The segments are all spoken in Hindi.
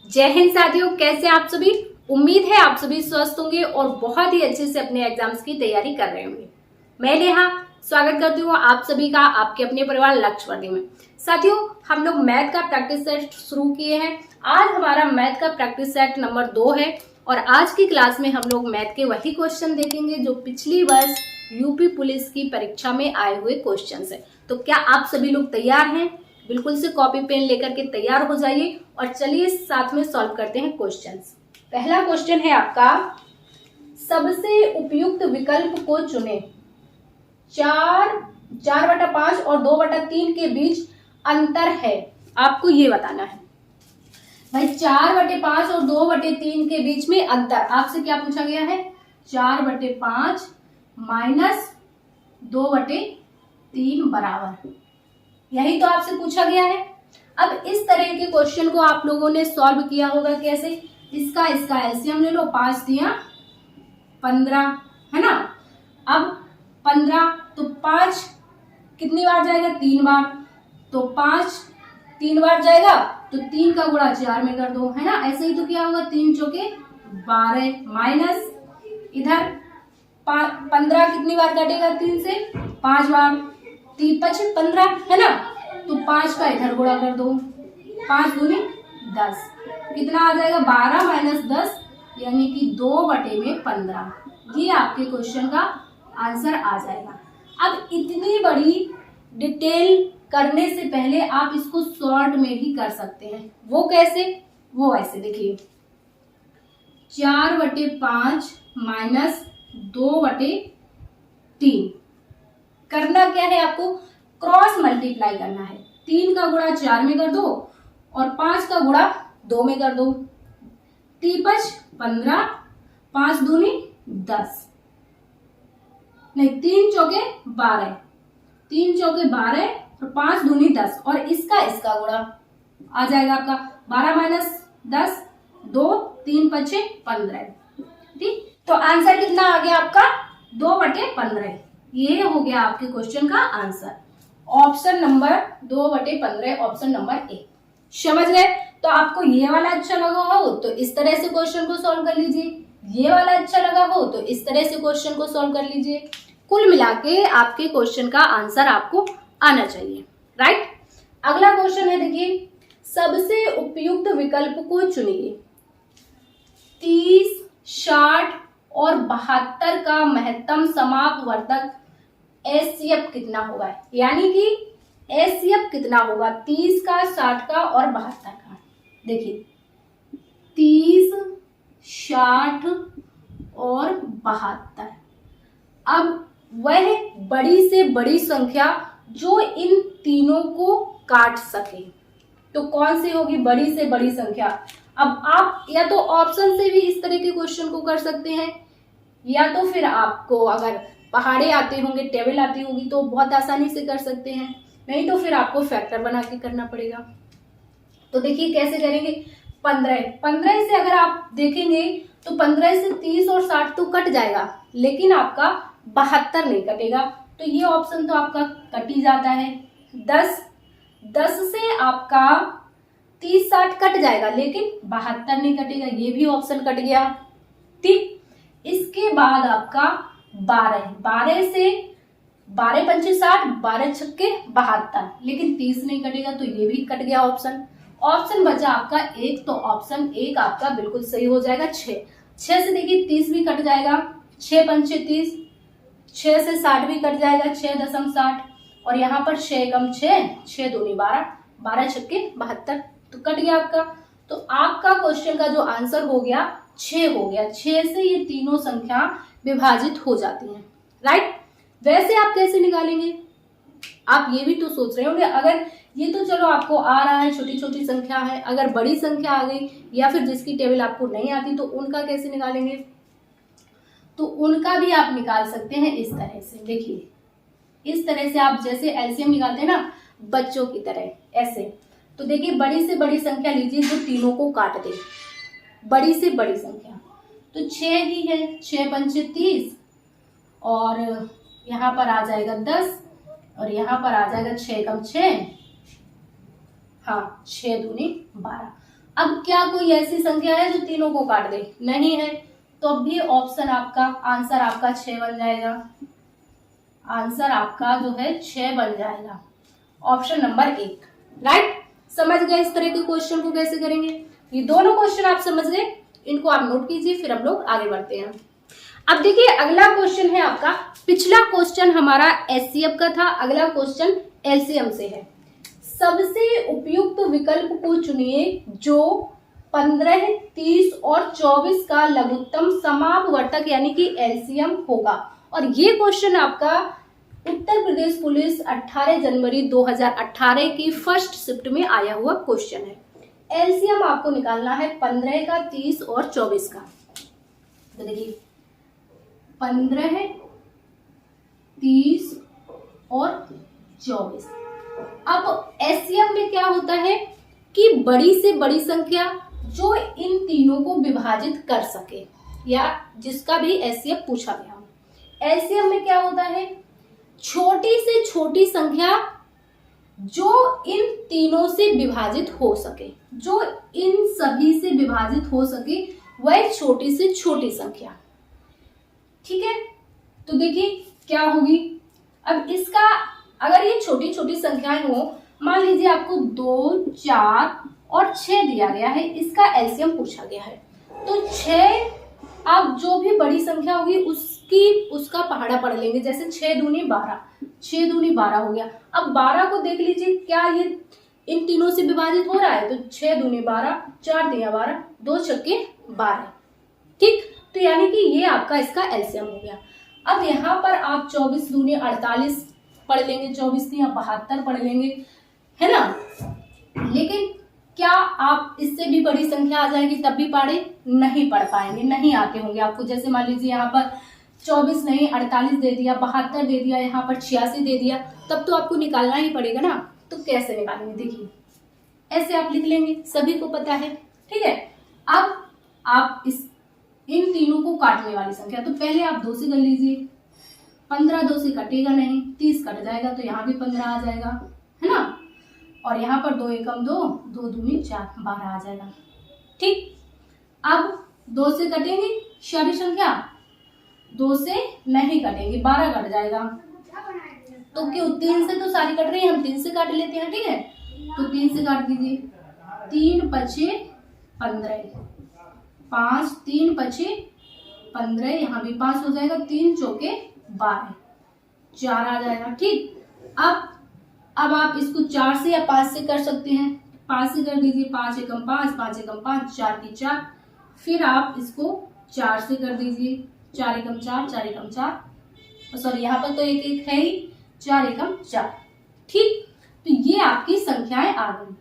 जय हिंद साथियों, कैसे आप सभी। उम्मीद है आप सभी स्वस्थ होंगे और बहुत ही अच्छे से अपने एग्जाम्स की तैयारी कर रहे होंगे। मैं नेहा स्वागत करती हूँ आप सभी का आपके अपने परिवार लक्ष्यवर्धी में। साथियों, हम लोग मैथ का प्रैक्टिस सेट शुरू किए हैं। आज हमारा मैथ का प्रैक्टिस सेट नंबर 2 है और आज की क्लास में हम लोग मैथ के वही क्वेश्चन देखेंगे जो पिछली वर्ष यूपी पुलिस की परीक्षा में आए हुए क्वेश्चन है। तो क्या आप सभी लोग तैयार हैं? बिल्कुल से कॉपी पेन लेकर के तैयार हो जाइए और चलिए साथ में सॉल्व करते हैं क्वेश्चंस। पहला क्वेश्चन है आपका, सबसे उपयुक्त विकल्प को चुने। 4/5 और 2/3 के बीच अंतर है, आपको ये बताना है। भाई 4/5 और 2/3 के बीच में अंतर आपसे क्या पूछा गया है? 4/5 माइनस 2/3 बराबर, यही तो आपसे पूछा गया है। अब इस तरह के क्वेश्चन को आप लोगों ने सॉल्व किया होगा कैसे? इसका एलसीएम ले लो, 5 दिया 15 है ना। अब 15 तो 5 कितनी बार जाएगा? 3 बार। तो 5 3 बार जाएगा तो 3 का गुणा 4 में कर दो, है ना। ऐसे ही तो क्या होगा? 3 चौके 12 माइनस इधर 15 कितनी बार कटेगा? 3 से 5 बार, 3 5 15 है ना। तो 5 का इधर गुणा कर दो, 5 दूनी 10, कितना आ जाएगा? 12 माइनस 10 यानी कि 2/15। ये आपके क्वेश्चन का आंसर आ जाएगा। अब इतनी बड़ी डिटेल करने से पहले आप इसको शॉर्ट में भी कर सकते हैं। वो कैसे? वो ऐसे देखिए, 4/5 माइनस 2/3 करना क्या है आपको? क्रॉस मल्टीप्लाई करना है। 3 का गुणा 4 में कर दो और 5 का गुणा 2 में कर दो। 3 5 15, 5 दूनी 10, नहीं 3 चौके 12, 3 चौके 12 और 5 दूनी 10 और इसका गुणा आ जाएगा आपका 12 माइनस 10 2, 3 5 15। ठीक, तो आंसर कितना आ गया आपका? 2/15। ये हो गया आपके क्वेश्चन का answer, option number 2/15, option number A. समझ गए? तो आपको ये वाला अच्छा लगा हो तो इस तरह से क्वेश्चन को सॉल्व कर लीजिए, ये वाला अच्छा लगा हो तो इस तरह से क्वेश्चन को सॉल्व कर लीजिए। कुल मिला के आपके क्वेश्चन का आंसर आपको आना चाहिए, राइट। अगला क्वेश्चन है, देखिए, सबसे उपयुक्त विकल्प को चुनिए। 30, 60 और 72 का महत्तम समापवर्तक एचसीएफ कितना होगा? यानी कि एचसीएफ कितना होगा 30 का, 60 का और 72 का? देखिए 30, 60 और 72। अब वह बड़ी से बड़ी संख्या जो इन तीनों को काट सके तो कौन सी होगी बड़ी से बड़ी संख्या? अब आप या तो ऑप्शन से भी इस तरह के क्वेश्चन को कर सकते हैं, या तो फिर आपको अगर पहाड़े आते होंगे, टेबल आती होगी तो बहुत आसानी से कर सकते हैं, नहीं तो फिर आपको फैक्टर बना के करना पड़ेगा। तो देखिए कैसे करेंगे। 15 से अगर आप देखेंगे तो 15 से 30 और 60 तो कट जाएगा, लेकिन आपका 72 नहीं कटेगा, तो ये ऑप्शन तो आपका कट ही जाता है। 10 से आपका 30 60 कट जाएगा, लेकिन 72 नहीं कटेगा, ये भी ऑप्शन कट गया। ठीक, इसके बाद आपका 12 से 12 पंचे 60, 12 छक्के 72, लेकिन 30 नहीं कटेगा, तो ये भी कट गया ऑप्शन। ऑप्शन बचा आपका एक, तो ऑप्शन एक आपका बिल्कुल सही हो जाएगा। 6 से देखिए 30 भी कट जाएगा, 6 पंचे 30, 6 से 60 भी कट जाएगा, 6.60 और यहाँ पर 6 कम 6, 6 दूनी 12, 12 छक्के 72, तो कट गया आपका। तो आपका क्वेश्चन का जो आंसर हो गया 6 हो गया। 6 से ये तीनों संख्या विभाजित हो जाती हैं, राइट। वैसे आप कैसे निकालेंगे? आप ये भी तो सोच रहे होंगे, अगर ये तो चलो आपको आ रहा है, छोटी छोटी संख्या है, अगर बड़ी संख्या आ गई या फिर जिसकी टेबल आपको नहीं आती तो उनका कैसे निकालेंगे? तो उनका भी आप निकाल सकते हैं इस तरह से। देखिए इस तरह से आप जैसे एलसीएम निकालते हैं ना बच्चों की तरह, ऐसे। तो देखिए बड़ी से बड़ी संख्या लीजिए जो तीनों को काट दे, बड़ी से बड़ी संख्या तो 6 ही है, 6 पंचे 30 और यहाँ पर आ जाएगा 10 और यहाँ पर आ जाएगा 6 कम 6, हाँ 6 दूनी 12। अब क्या कोई ऐसी संख्या है जो तीनों को काट दे? नहीं है। तो अब भी ऑप्शन आपका आंसर आपका 6 बन जाएगा। आंसर आपका जो है 6 बन जाएगा, ऑप्शन नंबर 1। राइट, समझ गए इस तरह के क्वेश्चन को कैसे करेंगे? ये दोनों क्वेश्चन आप समझ गए, इनको आप नोट कीजिए, फिर हम लोग आगे बढ़ते हैं। अब देखिए अगला क्वेश्चन है आपका, पिछला क्वेश्चन हमारा एचसीएफ का था, अगला क्वेश्चन एलसीएम से है। सबसे उपयुक्त विकल्प को चुनिए जो 15, 30 और 24 का लघुत्तम समापवर्तक यानी कि एलसीएम होगा। और ये क्वेश्चन आपका उत्तर प्रदेश पुलिस 18 जनवरी 2018 की फर्स्ट शिफ्ट में आया हुआ क्वेश्चन है। एलसीएम आपको निकालना है 15 का, 30 और 24 का। तो देखिए 15, 30 और 24। अब एचसीएफ में क्या होता है कि बड़ी से बड़ी संख्या जो इन तीनों को विभाजित कर सके, या जिसका भी एचसीएफ पूछा गया। एचसीएफ में क्या होता है, छोटी से छोटी संख्या जो इन तीनों से विभाजित हो सके, जो इन सभी से विभाजित हो सके, वह छोटी से छोटी संख्या। ठीक है, तो देखिए क्या होगी। अब इसका अगर ये छोटी छोटी संख्याएं हो, मान लीजिए आपको 2, 4 और 6 दिया गया है, इसका एलसीएम पूछा गया है, तो 6 आप जो भी बड़ी संख्या होगी उसका पहाड़ा पढ़ लेंगे। जैसे 6 दूनी 12, 6 दूनी 12 हो गया। अब 12 को देख लीजिए क्या ये इन तीनों से विभाजित हो रहा है, तो 6 दूनी 12, 4 तिया 12, 2 छक्के 12। ठीक, तो यानी कि ये आपका इसका एलसीएम हो गया। अब यहाँ पर आप 24 दूनी 48 पढ़ लेंगे, 24 तिया 72 पढ़ लेंगे, है ना। लेकिन क्या आप इससे भी बड़ी संख्या आ जाएगी तब भी पढ़े नहीं पढ़ पाएंगे, नहीं आते होंगे आपको। जैसे मान लीजिए यहाँ पर 24 नहीं 48 दे दिया, 72 दे दिया, यहाँ पर 86 दे दिया, तब तो आपको निकालना ही पड़ेगा ना। तो कैसे निकालेंगे, देखिए ऐसे आप लिख लेंगे, सभी को पता है। ठीक है, अब आप इन तीनों को काटने वाली संख्या, तो पहले आप 2 से कर लीजिए। 15 2 से कटेगा नहीं, 30 कट जाएगा, तो यहाँ भी 15 आ जाएगा, है ना। और यहाँ पर 2 एकम 2, 2 दूनी 4, 12 आ जाएगा। ठीक, अब 2 से कटेंगे सारी संख्या, 2 से नहीं कटेंगे, 12 कट जाएगा। तो क्यों 3 से तो सारी कट रही है, हम 3 से काट लेते हैं। ठीक है, तो 3 से काट दीजिए। 3 पचे 15, 5 3 पचे 15, यहाँ भी 5 हो जाएगा, 3 चौके 12, 4 आ जाएगा। ठीक, अब आप इसको 4 से या 5 से कर सकते हैं। 5 से कर दीजिए, 5 एकम 5, 5 एकम 5, 4 की 4। फिर आप इसको 4 से कर दीजिए, 4 एकम 4, 4 एकम 4, सॉरी यहाँ पर तो एक एक है ही, 4 एकम 4। ठीक, तो ये आपकी संख्याएं आ गई।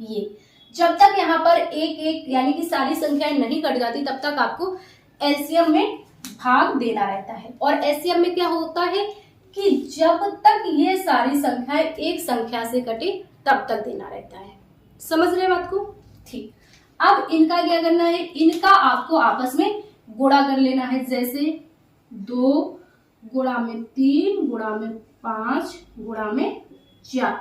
ये जब तक यहाँ पर एक एक यानी कि सारी संख्याएं नहीं कट जाती तब तक आपको एलसीएम में भाग देना रहता है। और एलसीएम में क्या होता है कि जब तक ये सारी संख्याएं एक संख्या से कटे तब तक देना रहता है। समझ रहे बात को? ठीक, अब इनका क्या करना है, इनका आपको आपस में गुणा कर लेना है। जैसे 2 गुणा में 3 गुणा में 5 गुणा में 4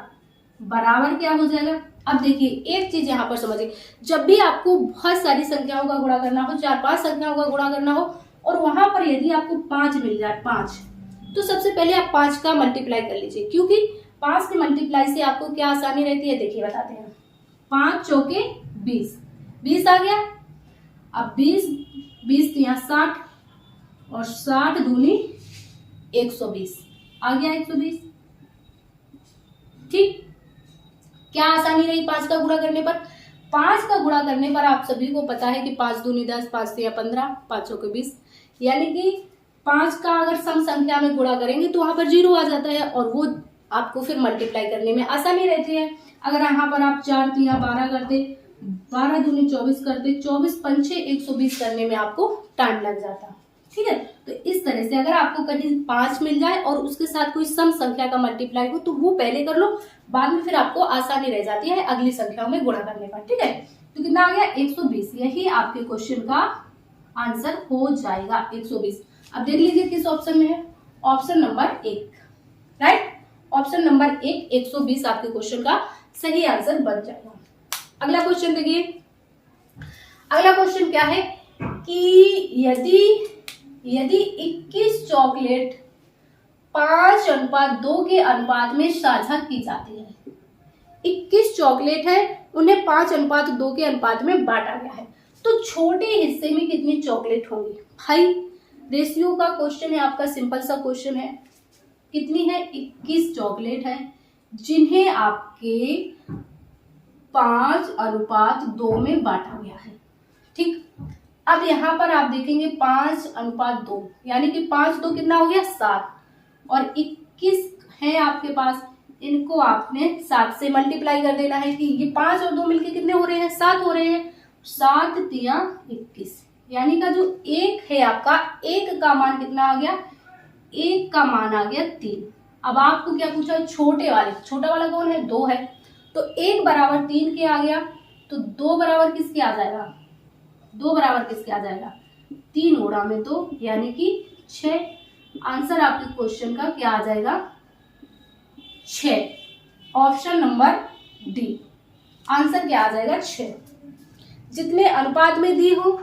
बराबर क्या हो जाएगा। अब देखिए एक चीज यहाँ पर समझिए, जब भी आपको बहुत सारी संख्याओं का गुणा करना हो, 4-5 संख्याओं का गुणा करना हो, और वहां पर यदि आपको 5 मिल जाए, 5, तो सबसे पहले आप 5 का मल्टीप्लाई कर लीजिए, क्योंकि 5 के मल्टीप्लाई से आपको क्या आसानी रहती है, देखिए बताते हैं। 5 चौके 20, 20 आ गया। अब 20 यहाँ 60 और 60 दूनी 120 आ गया, 120। ठीक, क्या आसानी रही 5 का गुणा करने पर। 5 का गुणा करने पर आप सभी को पता है कि 5 दूनी 10, 5 तिया 15, 5 चौके 20, यानी कि 5 का अगर सम संख्या में गुणा करेंगे तो वहां पर 0 आ जाता है, और वो आपको फिर मल्टीप्लाई करने में आसानी रहती है। अगर यहाँ पर आप 4 तिया 12 करते, 12 दूनी 24 करते, 24 पंचे 120 करने में आपको टाइम लग जाता। ठीक है, तो इस तरह से अगर आपको कहीं 5 मिल जाए और उसके साथ कोई सम संख्या का मल्टीप्लाई हो तो वो पहले कर लो, बाद में फिर आपको आसानी रह जाती है अगली संख्याओं में गुणा करने पर। ठीक है, तो कितना आ गया, 120। यही आपके क्वेश्चन का आंसर हो जाएगा, 120। अब देख लीजिए किस ऑप्शन में है, option number 1। Right, option number 1, 120 आपके क्वेश्चन का सही आंसर बन जाएगा। अगला क्वेश्चन देखिए, अगला क्वेश्चन क्या है कि यदि 21 चॉकलेट 5:2 के अनुपात में साझा की जाती है, 21 चॉकलेट है, उन्हें 5:2 के अनुपात में बांटा गया है, तो छोटे हिस्से में कितनी चॉकलेट होंगी? भाई रेशियो का क्वेश्चन है आपका, सिंपल सा क्वेश्चन है। कितनी है? 21 चॉकलेट है जिन्हें आपके 5:2 में बांटा गया है। ठीक, अब यहाँ पर आप देखेंगे 5:2 यानी कि 5:2 कितना हो गया? 7, और 21 है आपके पास, इनको आपने 7 से मल्टीप्लाई कर देना है कि ये 5 और 2 मिलके कितने हो रहे हैं? 7 हो रहे हैं। 7 तिया 21, यानी का जो एक है आपका, एक का मान कितना आ गया? एक का मान आ गया 3। अब आपको क्या पूछा? छोटे वाले, छोटा वाला कौन है? 2 है, तो 1 बराबर 3 के आ गया, तो 2 बराबर किसके आ जाएगा? 2 बराबर किसके आ जाएगा? 3 गुणा में 2 यानी कि 6। आंसर आपके क्वेश्चन का क्या आ जाएगा? 6। ऑप्शन नंबर डी, आंसर क्या आ जाएगा? 6। जितने अनुपात में दी हो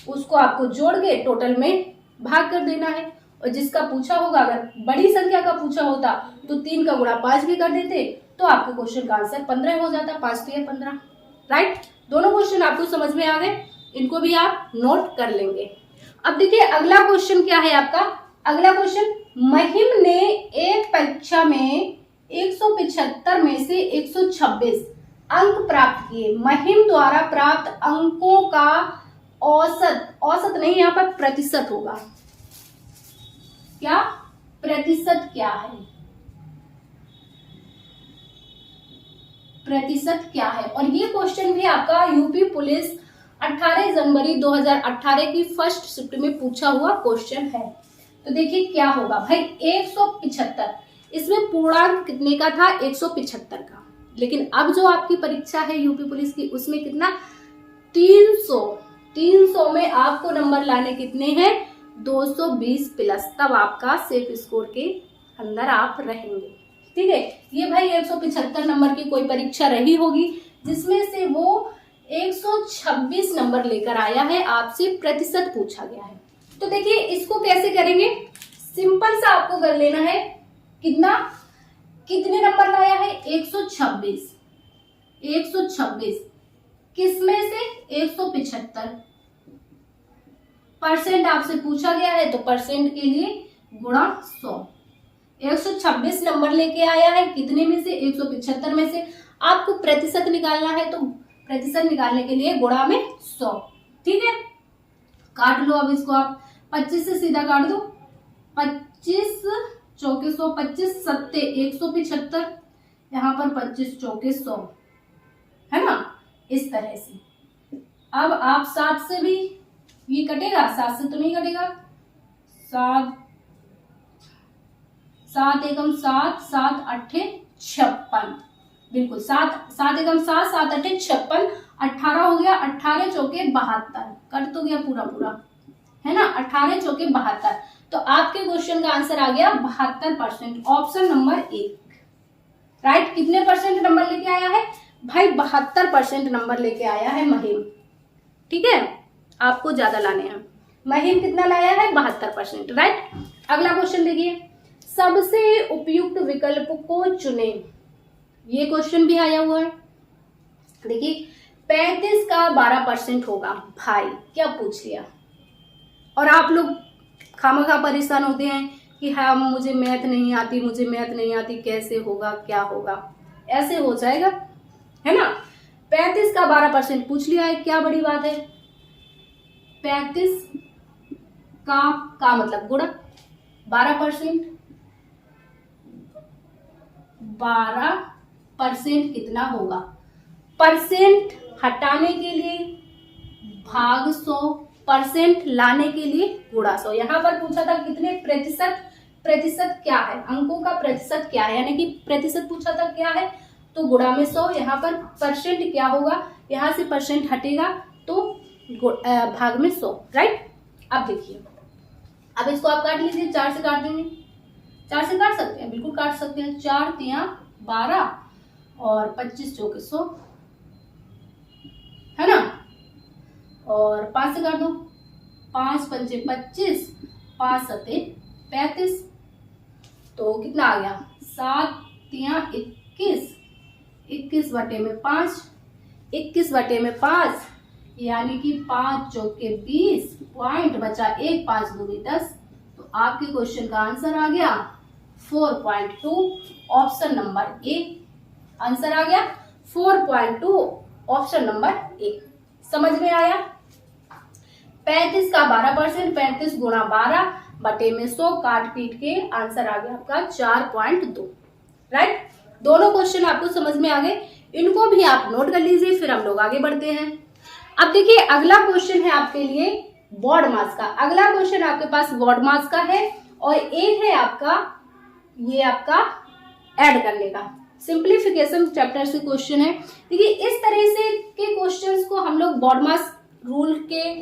उसको आपको जोड़ के टोटल में भाग कर देना है, और जिसका पूछा होगा, अगर बड़ी संख्या का पूछा होता तो 3 का गुणा 5 भी कर देते, तो आपके क्वेश्चन का आंसर 15 हो जाता। 5 तिया 15, राइट। दोनों क्वेश्चन आपको समझ में आ गए, इनको भी आप नोट कर लेंगे। अब देखिए अगला क्वेश्चन क्या है आपका। अगला क्वेश्चन, महिम ने एक परीक्षा में 175 में से 126 अंक प्राप्त किए। महिम द्वारा प्राप्त अंकों का औसत नहीं, यहाँ पर प्रतिशत होगा। क्या प्रतिशत क्या है? प्रतिशत क्या है? और ये क्वेश्चन भी आपका यूपी पुलिस 18 जनवरी 2018 की फर्स्ट शिफ्ट में पूछा हुआ क्वेश्चन है। तो देखिए क्या होगा भाई, 175, इसमें पूर्णांक कितने का था? 175 का। लेकिन अब जो आपकी परीक्षा है यूपी पुलिस की, उसमें कितना? 300 में आपको नंबर लाने कितने हैं? 220 प्लस, तब आपका सेफ स्कोर के अंदर आप रहेंगे। ठीक है, ये भाई 175 नंबर की कोई परीक्षा रही होगी जिसमें से वो 126 नंबर लेकर आया है, आपसे प्रतिशत पूछा गया है। तो देखिए इसको कैसे करेंगे, सिंपल सा आपको कर लेना है। कितने नंबर लाया है? 126 किसमें से? 175। परसेंट आपसे पूछा गया है तो परसेंट के लिए गुणा 100। 126 नंबर लेके आया है, कितने में से? 175 में से। आपको प्रतिशत निकालना है तो प्रतिशत निकालने के लिए गुणा में 100। ठीक है, काट लो अब इसको आप, 25 से सीधा काट दो। 25 चौके 100, 25 सत्ते 175, यहाँ पर 25 चौके 100, है ना, इस तरह से। अब आप 7 से भी ये कटेगा, 7 से तो नहीं कटेगा। 7 एकम 7, 7 अट्ठे 56, बिल्कुल 7 एकम 7, 7 अट्ठे 56, 18 हो गया, 18 चौके 72, कट तो गया पूरा, है ना, 18 चौके 72। तो आपके क्वेश्चन का आंसर आ गया 72%, ऑप्शन नंबर 1, राइट। कितने परसेंट नंबर लेके आया है भाई? 72% नंबर लेके आया है महिम। ठीक है, आपको ज्यादा लाने हैं। महिम कितना लाया है? 72%, राइट। अगला क्वेश्चन देखिए, सबसे उपयुक्त विकल्प को चुने। ये क्वेश्चन भी आया हुआ है। देखिए 35 का 12% होगा। भाई क्या पूछ लिया, और आप लोग खामखा परेशान होते हैं कि हाँ मुझे मैथ नहीं आती, कैसे होगा, क्या होगा। ऐसे हो जाएगा, है ना। 35 का 12% पूछ लिया है, क्या बड़ी बात है। 35 का मतलब गुणा 12%, 12% कितना होगा? परसेंट हटाने के लिए भाग 100, परसेंट लाने के लिए गुणा 100। यहाँ पर पूछा था कितने प्रतिशत क्या है, अंकों का प्रतिशत क्या है, यानी कि प्रतिशत पूछा था क्या है, तो गुणा में 100। यहाँ पर परसेंट क्या होगा, यहाँ से परसेंट हटेगा तो भाग में 100, राइट। अब देखिए, अब इसको आप काट लीजिए, 4 से काट देंगे। 4 से काट सकते हैं, बिल्कुल काट सकते हैं। 4 तिया 12 और 25 चौके 100, और 5 से कर दो, 5 पंचे 25, 5 सते 35, तो कितना आ गया 7 तिया 21, 21 बटे में 5, 21 बटे में 5 यानी कि 5 चौके 20, पॉइंट बचा 1, 5 दूनी 10। तो आपके क्वेश्चन का आंसर आ गया 4.2, ऑप्शन नंबर ए। आंसर आ गया 4.2, ऑप्शन नंबर ए। समझ में आया? 35 का 12%, 35 गुणा 12 बटे में 100 काट पीट के आंसर आ गया आपका 4.2। राइट, दोनों क्वेश्चन आपको समझ में आ गए, इनको भी आप नोट कर लीजिए, फिर हम लोग आगे बढ़ते हैं। अब देखिए अगला क्वेश्चन है आपके लिए बॉड मास का। अगला क्वेश्चन आपके पास बॉड मास का है और एक है आपका ये आपका ऐड करने का, सिंप्लीफिकेशन चैप्टर से क्वेश्चन है। देखिए इस तरह से के क्वेश्चंस को हम लोग बॉड मास रूल के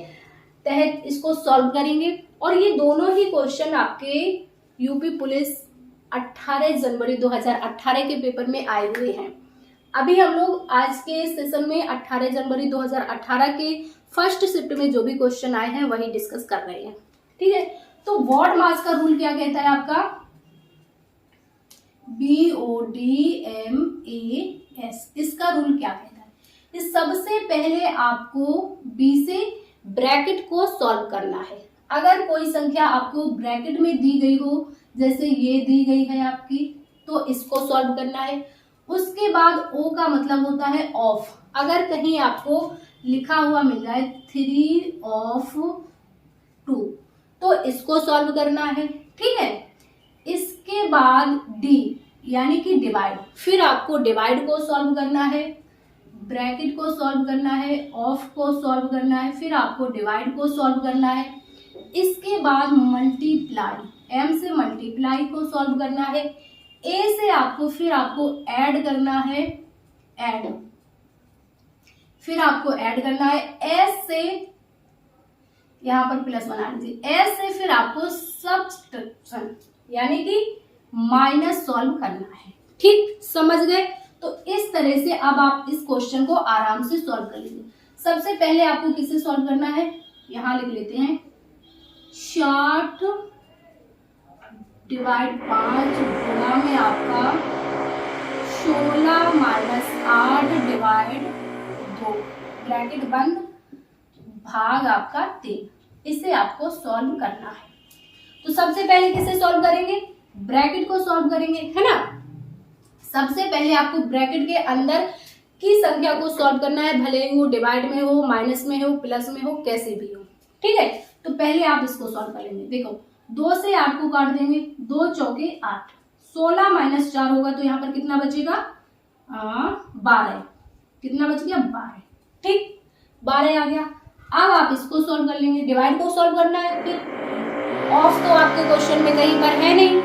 तहत इसको सॉल्व करेंगे और ये दोनों ही क्वेश्चन आपके यूपी पुलिस 18 जनवरी 2018 के पेपर में आए हुए हैं। अभी हम लोग आज के सेशन में 18 जनवरी 2018 के फर्स्ट शिफ्ट में जो भी क्वेश्चन आए हैं वही डिस्कस कर रहे हैं। ठीक है, तो बॉड मास का रूल क्या कहता है आपका? BODMAS, इसका रूल क्या कहता है? इस सबसे पहले आपको बी से ब्रैकेट को सॉल्व करना है। अगर कोई संख्या आपको ब्रैकेट में दी गई हो, जैसे ये दी गई है आपकी, तो इसको सॉल्व करना है। उसके बाद O का मतलब होता है ऑफ। अगर कहीं आपको लिखा हुआ मिल जाए 3 ऑफ 2 तो इसको सॉल्व करना है। ठीक है, इसके बाद D यानी कि डिवाइड, फिर आपको डिवाइड को सॉल्व करना है, ब्रैकेट को सॉल्व करना है, ऑफ को सॉल्व करना है, फिर आपको डिवाइड को सॉल्व करना है। इसके बाद मल्टीप्लाई, M से मल्टीप्लाई को सॉल्व करना है। A से आपको फिर आपको ऐड करना है, ऐड, फिर आपको ऐड करना है। S से यहां पर प्लस बना लीजिए, S से फिर आपको सब्सट्रैक्शन यानी कि माइनस सॉल्व करना है। ठीक, समझ गए? तो इस तरह से अब आप इस क्वेश्चन को आराम से सॉल्व कर लीजिए। सबसे पहले आपको किसे सॉल्व करना है, यहां लिख लेते हैं 60 डिवाइड 5 गुणा में आपका 16 माइनस 8 डिवाइड 2, ब्रैकेट बंद, भाग आपका 3। इसे आपको सॉल्व करना है। तो सबसे पहले किसे सॉल्व करेंगे? ब्रैकेट को सॉल्व करेंगे, है ना। सबसे पहले आपको ब्रैकेट के अंदर की संख्या को सॉल्व करना है, भले ही वो डिवाइड में हो, माइनस में हो, प्लस में हो, कैसे भी हो। ठीक है, तो पहले आप इसको सॉल्व कर लेंगे। देखो 2 से 8 को काट देंगे, 2 चौके 8, 16 माइनस 4 होगा तो यहाँ पर कितना बचेगा 12, कितना बच गया 12। ठीक, 12 आ गया। अब आप इसको सॉल्व कर लेंगे, डिवाइड को सॉल्व करना है। फिर ऑफ तो आपके क्वेश्चन में कहीं पर है नहीं,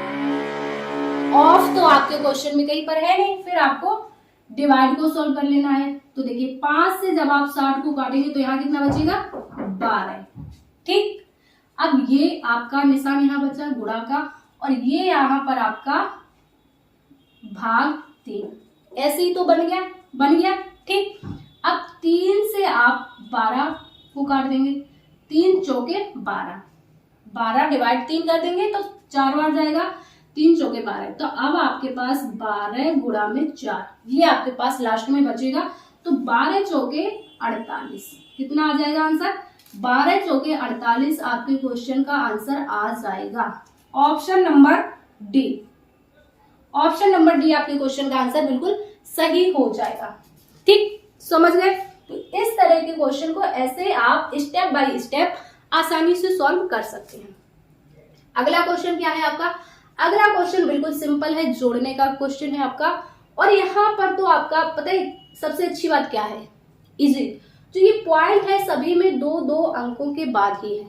ऑफ तो आपके क्वेश्चन में कहीं पर है नहीं, फिर आपको डिवाइड को सॉल्व कर लेना है। तो देखिए 5 से जब आप 60 को काटेंगे तो यहाँ कितना बचेगा 12। ठीक, अब ये आपका निशान यहाँ बचा गुणा का और ये यहाँ पर आपका भाग 3, ऐसे ही तो बन गया। ठीक, अब 3 से आप 12 को काट देंगे, 3 चौके 12, 12 डिवाइड 3 कर देंगे तो 4 बार जाएगा, 3 चौके 12। तो अब आपके पास 12 गुणा में 4, ये आपके पास लास्ट में बचेगा। तो 12 चौके 48, कितना आ जाएगा आंसर? 12 चौके 48 आपके क्वेश्चन का आंसर आ जाएगा। Option number D, option number D आपके क्वेश्चन का आंसर बिल्कुल सही हो जाएगा। ठीक, समझ गए? तो इस तरह के क्वेश्चन को ऐसे आप स्टेप बाय स्टेप आसानी से सॉल्व कर सकते हैं। अगला क्वेश्चन क्या है आपका? अगला क्वेश्चन बिल्कुल सिंपल है, जोड़ने का क्वेश्चन है आपका। और यहाँ पर तो आपका पता है सबसे अच्छी बात क्या है, इजी। जो ये पॉइंट है सभी में 2-2 अंकों के बाद ही है,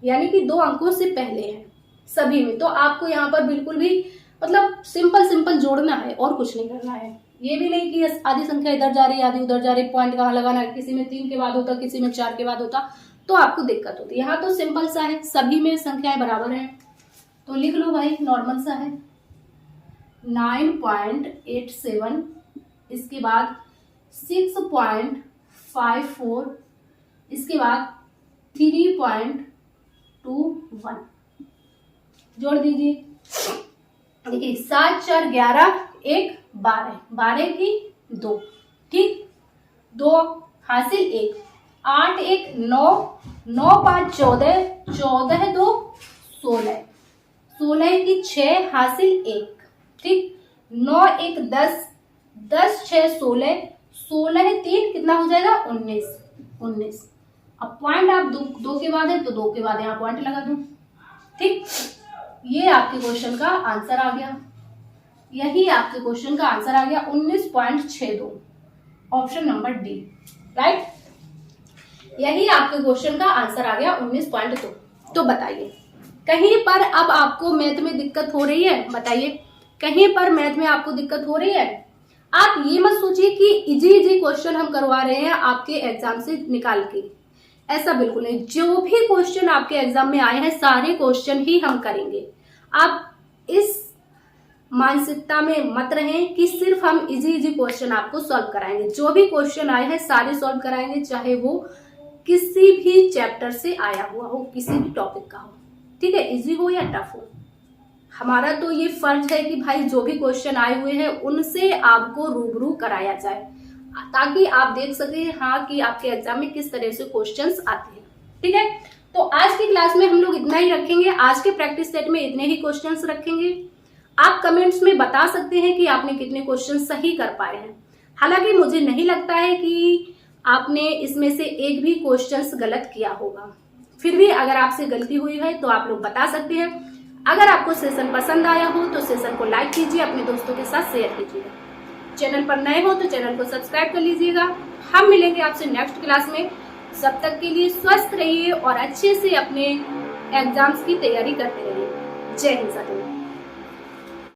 यानी कि 2 अंकों से पहले है सभी में। तो आपको यहाँ पर बिल्कुल भी मतलब सिंपल जोड़ना है और कुछ नहीं करना है। ये भी नहीं कि आधी संख्या इधर जा रही है आधी उधर जा रही, पॉइंट कहाँ लगाना है, किसी में 3 के बाद होता, किसी में 4 के बाद होता, तो आपको दिक्कत होती है। यहाँ तो सिंपल सा है, सभी में संख्याएं बराबर हैं, तो लिख लो भाई, नॉर्मल सा है 9.87, इसके बाद 6.54, इसके बाद 3.21 जोड़ दीजिए। देखिए 7 4 11 1 12, 12 की 2, ठीक, 2 हासिल 1, 8 1 9, 9 5 14, 14 2 16, 16 की 6 हासिल 1, ठीक, 9 1 10, 10 6 16, 16 3 कितना हो जाएगा 19, 19। अब पॉइंट आप दो के बाद है तो 2 के बाद यहाँ पॉइंट लगा दूं, ठीक। ये आपके क्वेश्चन का आंसर आ गया, यही आपके क्वेश्चन का आंसर आ गया 19.62, ऑप्शन नंबर डी, राइट। यही आपके क्वेश्चन का आंसर आ गया 19.2। तो बताइए कहीं पर अब आपको मैथ में दिक्कत हो रही है? बताइए कहीं पर मैथ में आपको दिक्कत हो रही है? आप ये मत सोचिए कि इजी क्वेश्चन हम करवा रहे हैं आपके एग्जाम से निकाल के, ऐसा बिल्कुल नहीं। जो भी क्वेश्चन आपके एग्जाम में आए हैं सारे क्वेश्चन ही हम करेंगे। आप इस मानसिकता में मत रहें कि सिर्फ हम इजी क्वेश्चन आपको सॉल्व कराएंगे। जो भी क्वेश्चन आए हैं सारे सॉल्व कराएंगे, चाहे वो किसी भी चैप्टर से आया हुआ हो, किसी भी टॉपिक का हो, ठीक है, इजी हो या टफ हो। हमारा तो ये फर्ज है कि भाई जो भी क्वेश्चन आए हुए हैं उनसे आपको रूबरू कराया जाए, ताकि आप देख सके हाँ कि आपके एग्जाम में किस तरह से क्वेश्चंस आते हैं, ठीक है। तो आज की क्लास में हम लोग इतना ही रखेंगे। आज के प्रैक्टिस सेट में इतने ही क्वेश्चंस रखेंगे। आप कमेंट्स में बता सकते हैं कि आपने कितने क्वेश्चन सही कर पाए हैं। हालांकि मुझे नहीं लगता है कि आपने इसमें से एक भी क्वेश्चंस गलत किया होगा, फिर भी अगर आपसे गलती हुई है तो आप लोग बता सकते हैं। अगर आपको सेशन पसंद आया हो तो सेशन को लाइक कीजिए, अपने दोस्तों के साथ शेयर कीजिएगा। चैनल पर नए हो तो चैनल को सब्सक्राइब कर लीजिएगा। हम मिलेंगे आपसे नेक्स्ट क्लास में। जब तक के लिए स्वस्थ रहिए और अच्छे से अपने एग्जाम्स की तैयारी करते रहिए। जय हिंद।